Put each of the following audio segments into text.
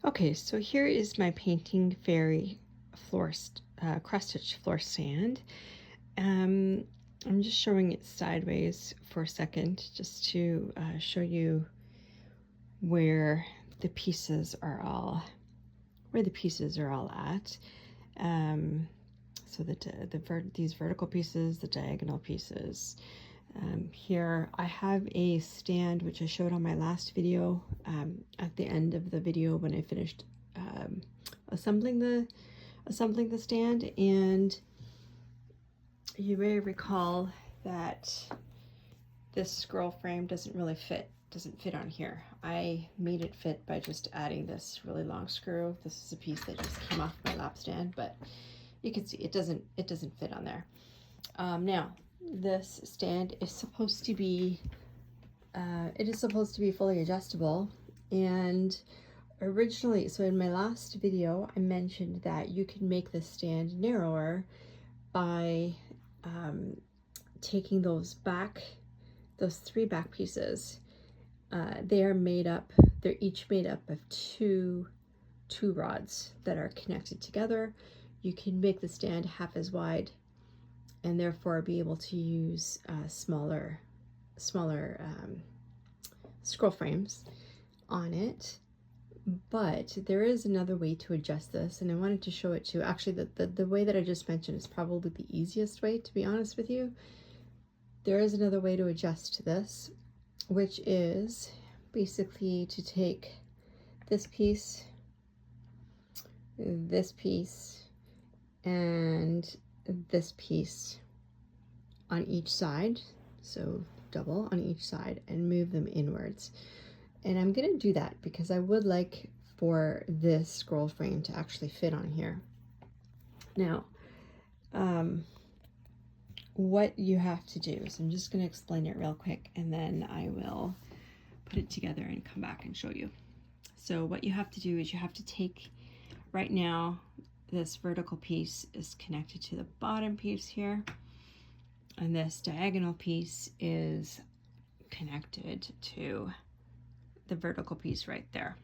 Okay, so here is my Painting Fairy cross stitch floor stand. Um, I'm just showing it sideways for a second just to show you where the pieces are all at. So these vertical pieces, the diagonal pieces. Here I have a stand which I showed on my last video at the end of the video when I finished assembling the stand, and you may recall that this scroll frame doesn't fit on here. I made it fit by just adding this really long screw. This is a piece that just came off my lap stand, but you can see it doesn't fit on there. Now this stand is supposed to be fully adjustable, and originally, so in my last video I mentioned that you can make this stand narrower by taking those three back pieces. They're each made up of two rods that are connected together. You can make the stand half as wide and therefore be able to use smaller scroll frames on it. But there is another way to adjust this, and I wanted to show it to you. Actually, the way that I just mentioned is probably the easiest way, to be honest with you. There is another way to adjust this, which is basically to take this piece, and this piece on each side, so double on each side, and move them inwards. And I'm going to do that because I would like for this scroll frame to actually fit on here. Now, what you have to do, so I'm just going to explain it real quick and then I will put it together and come back and show you. So what you have to do is you have to take, right now this vertical piece is connected to the bottom piece here, and this diagonal piece is connected to the vertical piece right there.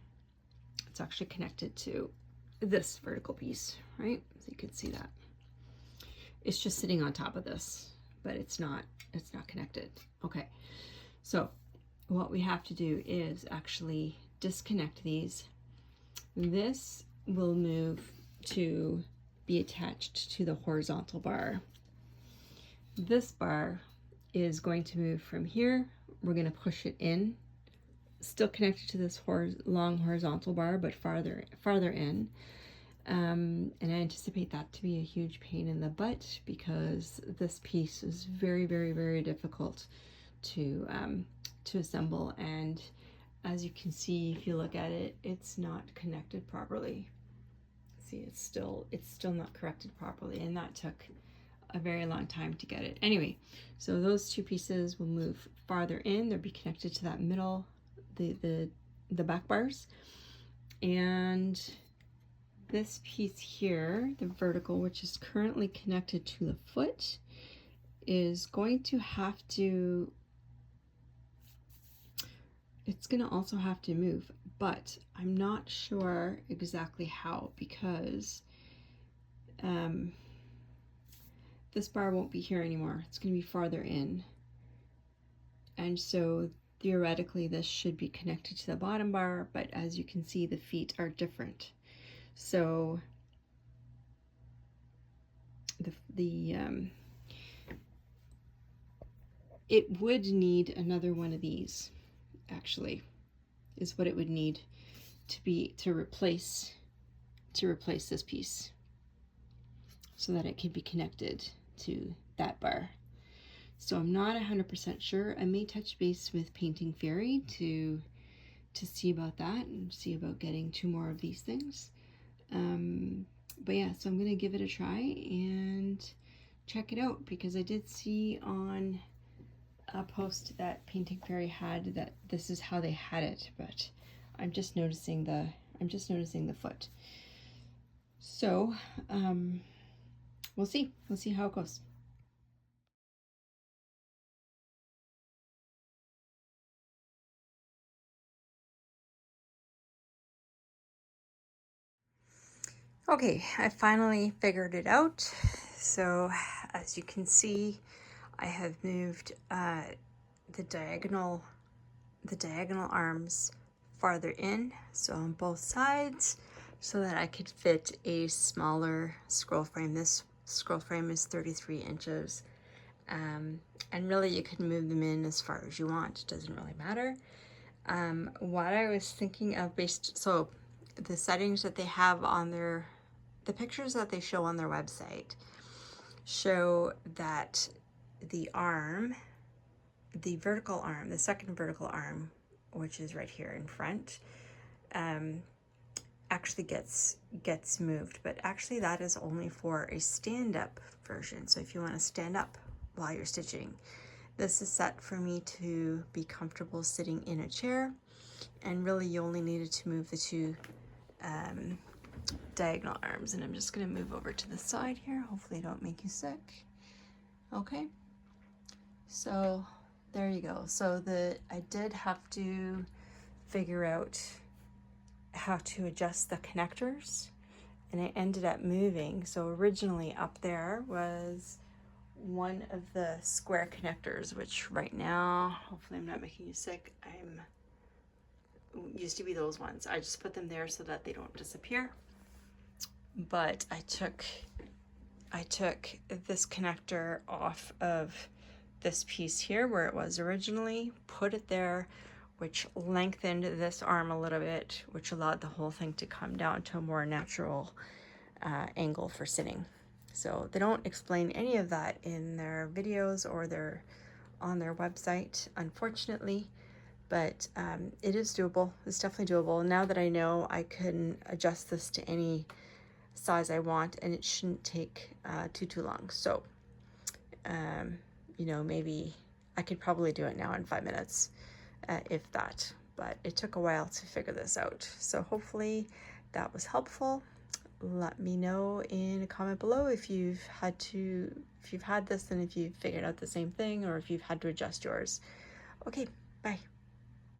It's actually connected to this vertical piece, right? So you can see that. It's just sitting on top of this, but it's not connected. Okay, so what we have to do is actually disconnect these. This will move to be attached to the horizontal bar. This bar is going to move from here. We're going to push it in, still connected to this long horizontal bar, but farther in. And I anticipate that to be a huge pain in the butt because this piece is very, very, very difficult to assemble. And as you can see, if you look at it, it's not connected properly. See, it's still not connected properly, and that took a very long time to get it. Anyway, so those two pieces will move farther in. They'll be connected to that middle, the back bars, and this piece here, the vertical, which is currently connected to the foot, is going to have to, it's going to also have to move, but I'm not sure exactly how, because this bar won't be here anymore. It's going to be farther in. And so theoretically this should be connected to the bottom bar, but as you can see, the feet are different. So it would need another one of these, actually, is what it would need to replace this piece so that it can be connected to that bar. So I'm not 100% sure. I may touch base with Painting Fairy to see about that and see about getting two more of these things. But yeah, so I'm going to give it a try and check it out, because I did see on a post that Painting Fairy had that this is how they had it, but I'm just noticing the foot. So we'll see how it goes. Okay, I finally figured it out. So as you can see, I have moved the diagonal arms farther in, so on both sides, so that I could fit a smaller scroll frame. This scroll frame is 33 inches. And really you can move them in as far as you want. It doesn't really matter. What I was thinking of so the settings that they have on the pictures that they show on their website show that the arm, the vertical arm, the second vertical arm, which is right here in front, actually gets moved, but actually that is only for a stand-up version. So if you want to stand up while you're stitching, this is set for me to be comfortable sitting in a chair, and really you only needed to move the two diagonal arms. And I'm just going to move over to the side here. Hopefully I don't make you sick. Okay, so there you go. So I did have to figure out how to adjust the connectors, and I ended up moving. So originally up there was one of the square connectors, which right now, hopefully I'm not making you sick, used to be those ones. I just put them there so that they don't disappear. But I took this connector off of this piece here where it was originally, put it there, which lengthened this arm a little bit, which allowed the whole thing to come down to a more natural angle for sitting. So they don't explain any of that in their videos or on their website, unfortunately, but it is doable. It's definitely doable. Now that I know, I can adjust this to any size I want, and it shouldn't take too long. So, you know, maybe I could probably do it now in 5 minutes, if that, but it took a while to figure this out. So hopefully that was helpful. Let me know in a comment below if you've had this and if you've figured out the same thing, or if you've had to adjust yours. Okay, bye.